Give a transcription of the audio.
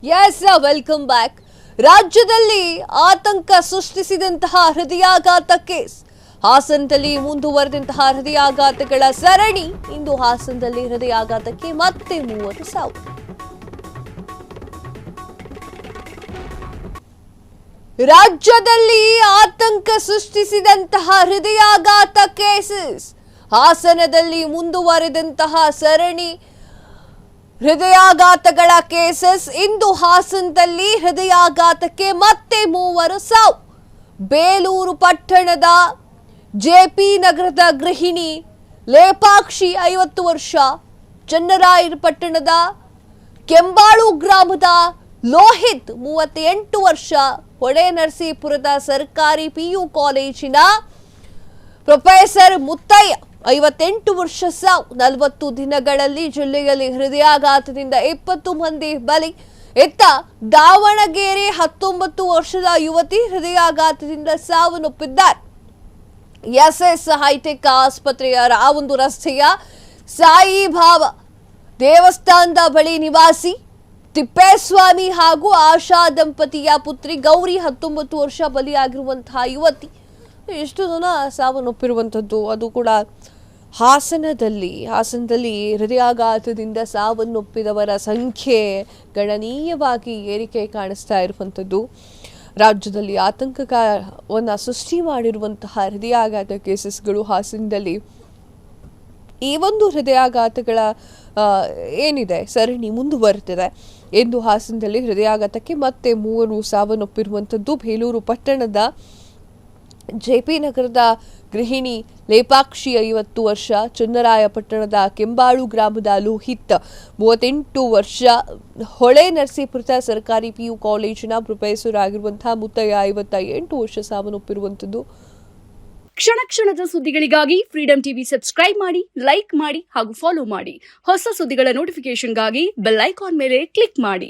S welcome back. ರಾಜ್ಯದಲ್ಲಿ ಆತಂಕ ಸೃಷ್ಟಿಸಿದಂತಹ ಹೃದಯಾಘಾತ ಕೇಸ್. ಹಾಸನದಲ್ಲಿ ಮುಂದುವರೆದಂತಹ ಹೃದಯಾಘಾತಗಳ ಸರಣಿ. ಇಂದು ಹಾಸನದಲ್ಲಿ ಹೃದಯಾಘಾತಕ್ಕೆ ಮತ್ತೆ 3 ಸಾವು. ರಾಜ್ಯದಲ್ಲಿ ಆತಂಕ ಸೃಷ್ಟಿಸಿದಂತಹ ಹೃದಯಾಘಾತ ಕೇಸಸ್. ಹಾಸನದಲ್ಲಿ ಮುಂದುವರೆದಂತಹ ಸರಣಿ ಹೃದಯಾಘಾತಗಳ ಕೇಸಸ್. ಇಂದು ಹಾಸನದಲ್ಲಿ ಹೃದಯಾಘಾತಕ್ಕೆ ಮತ್ತೆ 3 ಸಾವು. ಬೇಲೂರು ಪಟ್ಟಣದ ಜೆಪಿ ನಗರದ ಗೃಹಿಣಿ ಲೇಪಾಕ್ಷಿ 50 ವರ್ಷ, ಚನ್ನರಾಯಪಟ್ಟಣದ ಕೆಂಬಾಳು ಗ್ರಾಮದ ಲೋಹಿತ್ 38 ವರ್ಷ, ಹೊಳೆನರಸೀಪುರದ ಸರ್ಕಾರಿ ಪಿಯು ಕಾಲೇಜಿನ ಪ್ರೊಫೆಸರ್ ಮುತ್ತಯ್ಯ 58 ವರ್ಷ ಸಾವು. 40 ದಿನಗಳಲ್ಲಿ ಜಿಲ್ಲೆಯಲ್ಲಿ ಹೃದಯಾಘಾತದಿಂದ 20 ಮಂದಿ ಬಲಿ. ಇತ್ತ ದಾವಣಗೆರೆ 19 ವರ್ಷದ ಯುವತಿ ಹೃದಯಾಘಾತದಿಂದ ಸಾವನ್ನಪ್ಪಿದ್ದಾರೆ. ಎಸ್ಎಸ್ ಹೈಟೆಕ್ ಆಸ್ಪತ್ರೆಯ ರಾವೊಂದು ರಸ್ತೆಯ ಸಾಯಿಬಾಬಾ ದೇವಸ್ಥಾನದ ಬಳಿ ನಿವಾಸಿ ತಿಪ್ಪೇಸ್ವಾಮಿ ಹಾಗೂ ಆಶಾ ದಂಪತಿಯ ಪುತ್ರಿ ಗೌರಿ 19 ವರ್ಷ ಬಲಿಯಾಗಿರುವಂತಹ ಯುವತಿ. ಎಷ್ಟು ಜನ ಸಾವನ್ನಪ್ಪಿರುವಂಥದ್ದು, ಅದು ಕೂಡ ಹಾಸನದಲ್ಲಿ ಹೃದಯಾಘಾತದಿಂದ ಸಾವನ್ನಪ್ಪಿದವರ ಸಂಖ್ಯೆ ಗಣನೀಯವಾಗಿ ಏರಿಕೆ ಕಾಣಿಸ್ತಾ ಇರುವಂಥದ್ದು. ರಾಜ್ಯದಲ್ಲಿ ಆತಂಕವನ್ನು ಸೃಷ್ಟಿ ಮಾಡಿರುವಂತಹ ಹೃದಯಾಘಾತ ಕೇಸಸ್ಗಳು ಹಾಸನದಲ್ಲಿ. ಈ ಒಂದು ಹೃದಯಾಘಾತಗಳ ಏನಿದೆ ಸರಣಿ ಮುಂದುವರೆದಿದೆ. ಎಂದು ಹಾಸನದಲ್ಲಿ ಹೃದಯಾಘಾತಕ್ಕೆ ಮತ್ತೆ 3 ಸಾವನ್ನಪ್ಪಿರುವಂಥದ್ದು. ಬೇಲೂರು ಪಟ್ಟಣದ ಜೆಪಿ ನಗರದ ಗೃಹಿಣಿ ಲೇಪಾಕ್ಷಿ 50 ವರ್ಷ, ಚನ್ನರಾಯಪಟ್ಟಣದ ಕೆಂಬಾಳು ಗ್ರಾಮದ ಲೋಹಿತ್ 38 ವರ್ಷ, ಹೊಳೆ ನರಸೀಪುರದ ಸರ್ಕಾರಿ ಪಿಯು ಕಾಲೇಜಿನ ಪ್ರೊಫೆಸರ್ ಆಗಿರುವಂತಹ ಮುತ್ತಯ್ಯ 58 ವರ್ಷ ಸಾವನ್ನಪ್ಪಿರುವಂಥದ್ದು. ಕ್ಷಣ ಕ್ಷಣದ ಸುದ್ದಿಗಳಿಗಾಗಿ ಫ್ರೀಡಂ ಟಿವಿ ಸಬ್ಸ್ಕ್ರೈಬ್ ಮಾಡಿ, ಲೈಕ್ ಮಾಡಿ ಹಾಗೂ ಫಾಲೋ ಮಾಡಿ. ಹೊಸ ಸುದ್ದಿಗಳ ನೋಟಿಫಿಕೇಶನ್ಗಾಗಿ ಬೆಲ್ ಐಕಾನ್ ಮೇಲೆ ಕ್ಲಿಕ್ ಮಾಡಿ.